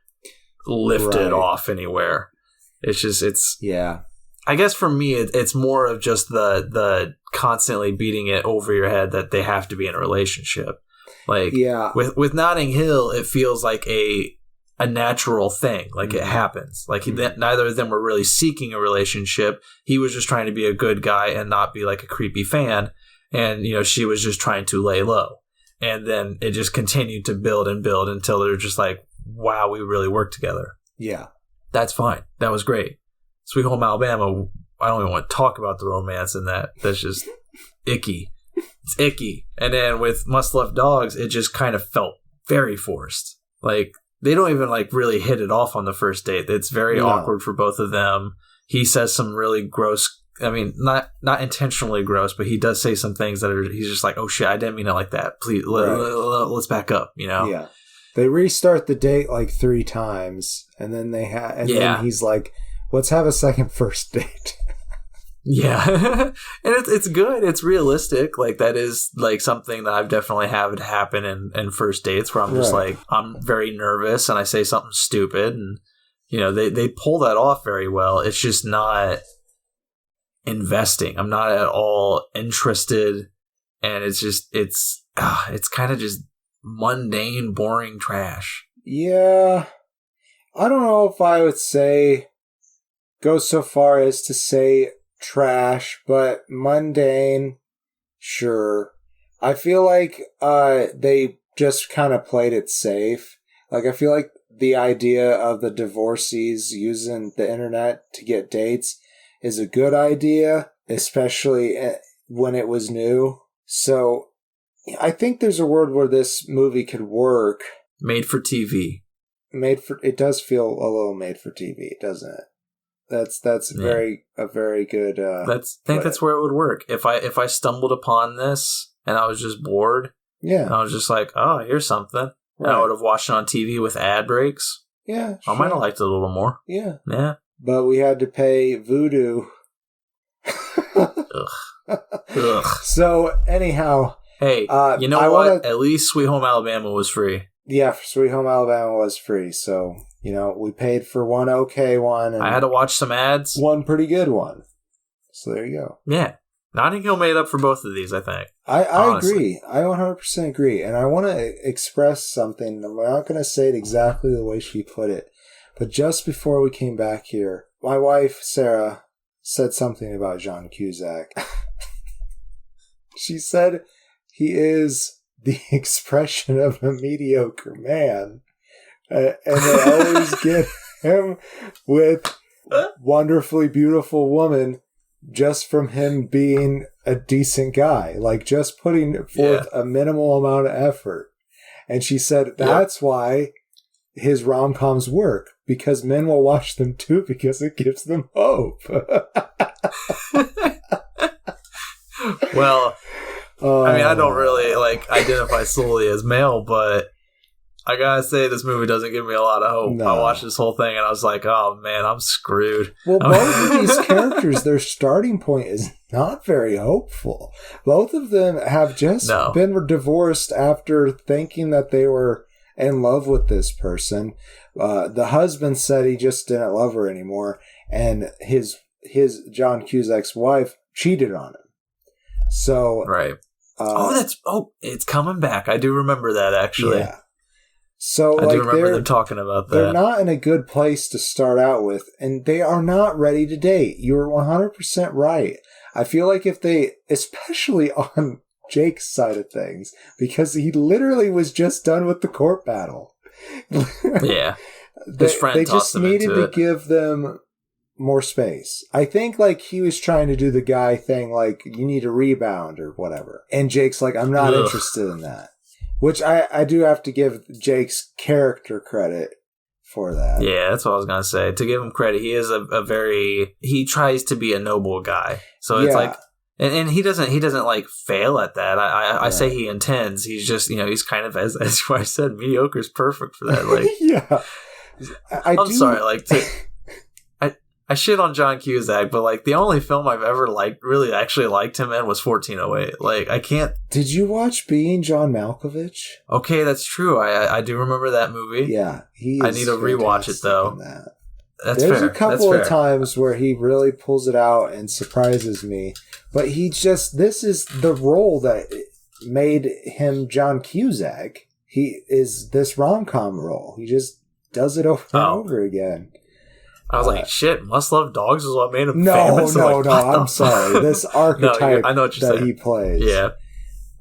lift it off anywhere. It's yeah. I guess for me, it's more of just the constantly beating it over your head that they have to be in a relationship. Like, with Notting Hill, it feels like a natural thing. Like, it happens. Like, neither of them were really seeking a relationship. He was just trying to be a good guy and not be like a creepy fan. And, she was just trying to lay low. And then it just continued to build and build until they're just like, wow, we really worked together. Yeah. That's fine. That was great. Sweet Home Alabama, I don't even want to talk about the romance in that. That's just icky. It's icky. And then with Must Love Dogs, it just kind of felt very forced. Like, they don't even like really hit it off on the first date. It's very awkward for both of them. He says some really gross, I mean, not intentionally gross, but he does say some things that he's just like, oh shit, I didn't mean it like that. Please, let's back up, Yeah. They restart the date like 3 times, and then then he's like, let's have a second first date. Yeah. And it's good. It's realistic. Like, that is like something that I've definitely had happen in first dates where I'm just like, I'm very nervous and I say something stupid, and they pull that off very well. It's just not investing. I'm not at all interested, and it's kind of just mundane, boring trash. Yeah. I don't know if I would go so far as to say trash, but mundane, sure. I feel like they just kind of played it safe. Like, I feel like the idea of the divorcees using the internet to get dates is a good idea, especially when it was new. So I think there's a world where this movie could work. Made for TV. It does feel a little made for TV, doesn't it? That's a very good. I think that's where it would work. If I stumbled upon this and I was just bored, and I was just like, oh, here's something. Right. And I would have watched it on TV with ad breaks. Yeah, I might have liked it a little more. Yeah. But we had to pay Voodoo. Ugh. So anyhow, hey, you know what? At least Sweet Home Alabama was free. Yeah, Sweet Home Alabama was free. So we paid for one okay one. And I had to watch some ads. One pretty good one. So there you go. Yeah. Notting Hill made up for both of these, I think. I agree. I 100% agree. And I want to express something. I'm not going to say it exactly the way she put it. But just before we came back here, my wife, Sarah, said something about John Cusack. She said he is the expression of a mediocre man. And they always get him with wonderfully beautiful woman just from him being a decent guy. Like, just putting forth a minimal amount of effort. And she said that's why his rom-coms work. Because men will watch them too, because it gives them hope. Well, I mean, I don't really identify solely as male, but I gotta say, this movie doesn't give me a lot of hope. No. I watched this whole thing and I was like, oh man, I'm screwed. Well, both of these characters, their starting point is not very hopeful. Both of them have just been divorced after thinking that they were in love with this person. The husband said he just didn't love her anymore, and his John Cusack's wife cheated on him. So right. It's coming back. I do remember that, actually. Yeah. So I do remember them talking about that. They're not in a good place to start out with, and they are not ready to date. You're 100% right. I feel like if they, especially on Jake's side of things, because he literally was just done with the court battle. Yeah. His friend they just needed to give them more space. I think he was trying to do the guy thing, like, you need a rebound or whatever. And Jake's like, I'm not interested in that. Which I do have to give Jake's character credit for that. Yeah, that's what I was going to say. To give him credit, he is he tries to be a noble guy. So it's like, and he doesn't fail at that. I say he intends. He's just, he's kind of, as I said, mediocre is perfect for that. Yeah. I'm sorry, I shit on John Cusack, but like the only film I've ever really actually liked him in was 1408. Like I can't. Did you watch Being John Malkovich? Okay, that's true. I do remember that movie. Yeah, I need to rewatch it though. That's There's fair. a couple of times where he really pulls it out and surprises me, but this is the role that made him John Cusack. He is this rom-com role. He just does it over and over again. I was like, shit, Must Love Dogs is what made him famous. No, I'm sorry. This archetype I know what you're saying. He plays. Yeah.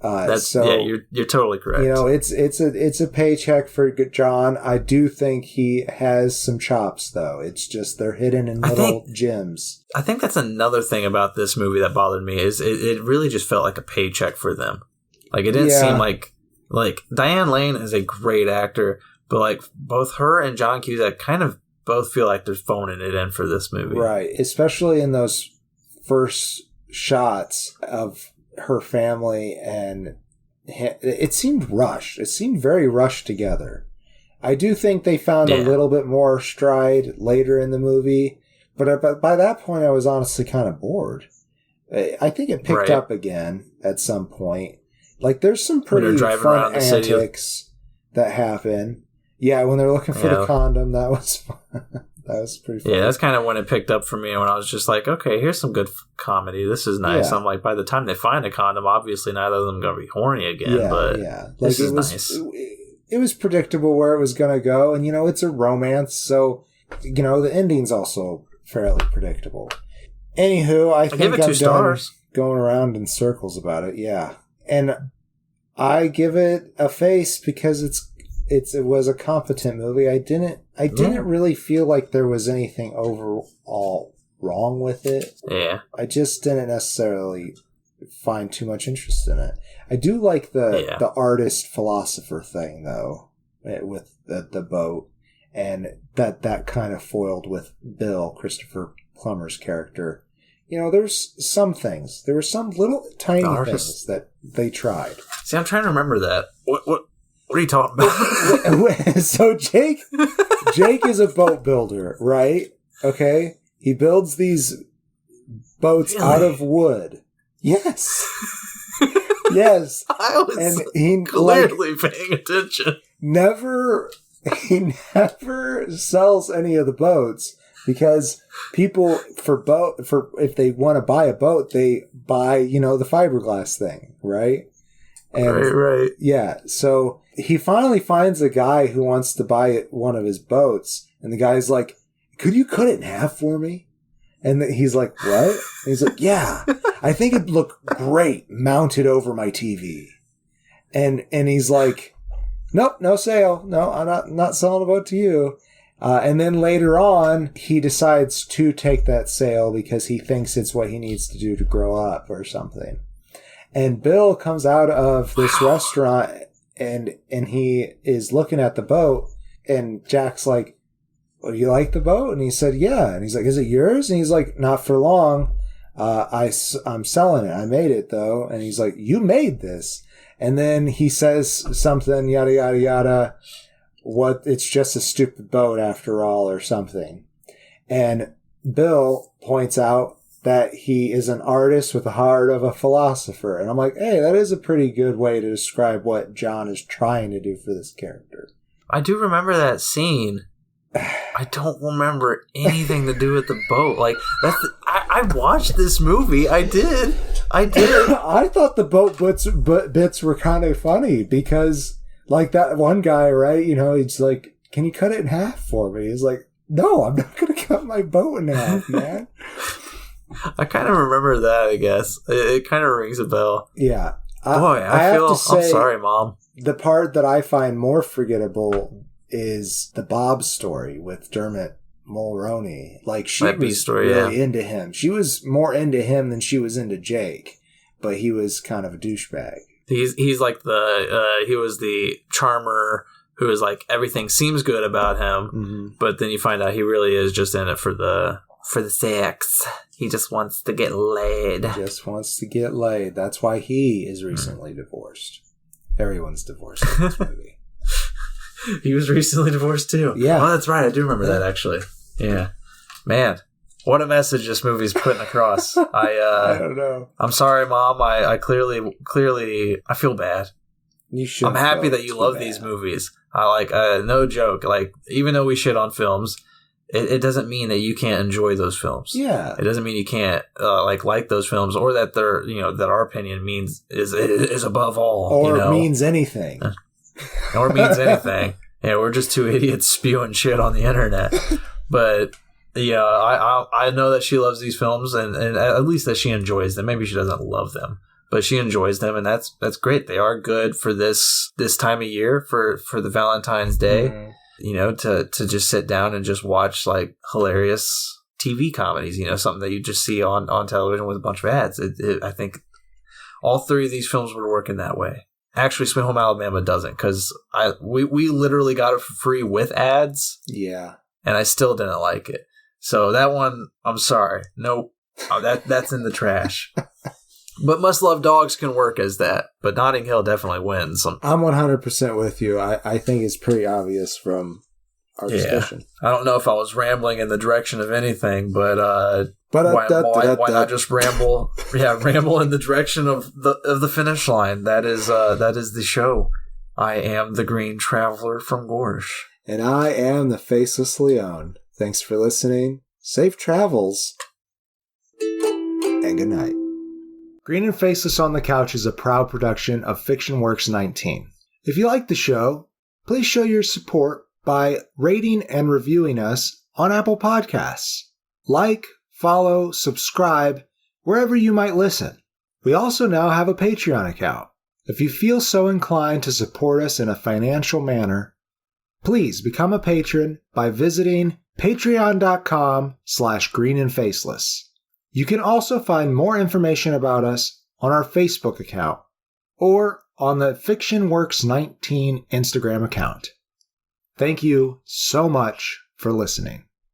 You're totally correct. You know, it's a paycheck for John. I do think he has some chops, though. It's just they're hidden in little gems. I think that's another thing about this movie that bothered me is it really just felt like a paycheck for them. Like it didn't seem like Diane Lane is a great actor, but like both her and John Cusack kind of both feel like they're phoning it in for this movie. Right. Especially in those first shots of her family, and it seemed rushed. It seemed very rushed together. I do think they found a little bit more stride later in the movie, but by that point I was honestly kind of bored. I think it picked up again at some point. Like there's some pretty fun antics that happen. Yeah, when they're looking for the condom, that was fun. That was pretty fun. Yeah, that's kind of when it picked up for me, when I was just like, okay, here's some good comedy. This is nice. I'm like, by the time they find a condom, obviously neither of them are going to be horny again, but this is nice. It was predictable where it was going to go, and, it's a romance, so, the ending's also fairly predictable. Anywho, I think give it 2 stars. Going around in circles about it, And I give it a face because it was a competent movie. I didn't really feel like there was anything overall wrong with it. Yeah. I just didn't necessarily find too much interest in it. I do like the artist philosopher thing though, with the boat, and that kind of foiled with Bill, Christopher Plummer's character. There's some things. There were some little tiny things that they tried. See, I'm trying to remember that. What are you talking about? So Jake is a boat builder, right? Okay? He builds these boats out of wood. Yes. Yes. I was clearly paying attention. He never sells any of the boats because people if they want to buy a boat, they buy, the fiberglass thing, right? And right. Yeah. So he finally finds a guy who wants to buy one of his boats, and the guy's like, "Could you cut it in half for me?" And he's like, "What?" And he's like, "Yeah, I think it'd look great mounted over my TV." And he's like, "Nope, no sale. No, I'm not selling a boat to you." And then later on, he decides to take that sale because he thinks it's what he needs to do to grow up or something. And Bill comes out of this restaurant and he is looking at the boat, and Jack's like, "Well, you like the boat?" And he said, "Yeah." And he's like, "Is it yours?" And he's like, "Not for long. I'm selling it. I made it though." And he's like, "You made this?" And then he says something, yada, yada, yada. It's just a stupid boat after all or something. And Bill points out that he is an artist with the heart of a philosopher. And I'm like, hey, that is a pretty good way to describe what John is trying to do for this character. I do remember that scene. I don't remember anything to do with the boat. Like, I watched this movie. I did. I thought the boat bits were kind of funny because, like, that one guy, right? He's like, "Can you cut it in half for me?" He's like, "No, I'm not going to cut my boat in half, man." I kind of remember that, I guess. It kind of rings a bell. Yeah. I'm sorry, Mom. The part that I find more forgettable is the Bob story with Dermot Mulroney. Like, she was really into him. She was more into him than she was into Jake, but he was kind of a douchebag. He's like he was the charmer who is like, everything seems good about him, but then you find out he really is just in it for the sex. He just wants to get laid. That's why he is recently divorced. Everyone's divorced in this movie. He was recently divorced too. Yeah. Oh, that's right. I do remember that, actually. Yeah. Man. What a message this movie's putting across. I don't know. I'm sorry, Mom. I clearly, I feel bad. You should. I'm happy that you love these movies. I like, no joke. Like, even though we shit on films, it doesn't mean that you can't enjoy those films. Yeah. It doesn't mean you can't like those films, or that they're that our opinion is above all, or means anything, or means anything. Yeah, we're just two idiots spewing shit on the internet. But yeah, I know that she loves these films, and at least that she enjoys them. Maybe she doesn't love them, but she enjoys them, and that's great. They are good for this time of year, for the Valentine's Day. Mm-hmm. To just sit down and just watch like hilarious TV comedies. Something that you just see on television with a bunch of ads. I think all three of these films would work in that way. Actually, Sweet Home Alabama doesn't, because we literally got it for free with ads. Yeah. And I still didn't like it. So that one, I'm sorry. Nope. That's in the trash. But Must Love Dogs can work as that. But Notting Hill definitely wins. I'm 100% with you. I think it's pretty obvious from our discussion. I don't know if I was rambling in the direction of anything, but why not just ramble? Yeah, ramble in the direction of the finish line. That is the show. I am the Green Traveler from Gorsh. And I am the Faceless Leon. Thanks for listening. Safe travels. And good night. Green and Faceless on the Couch is a proud production of Fiction Works 19. If you like the show, please show your support by rating and reviewing us on Apple Podcasts. Like, follow, subscribe, wherever you might listen. We also now have a Patreon account. If you feel so inclined to support us in a financial manner, please become a patron by visiting patreon.com/greenandfaceless. You can also find more information about us on our Facebook account or on the Fiction Works 19 Instagram account. Thank you so much for listening.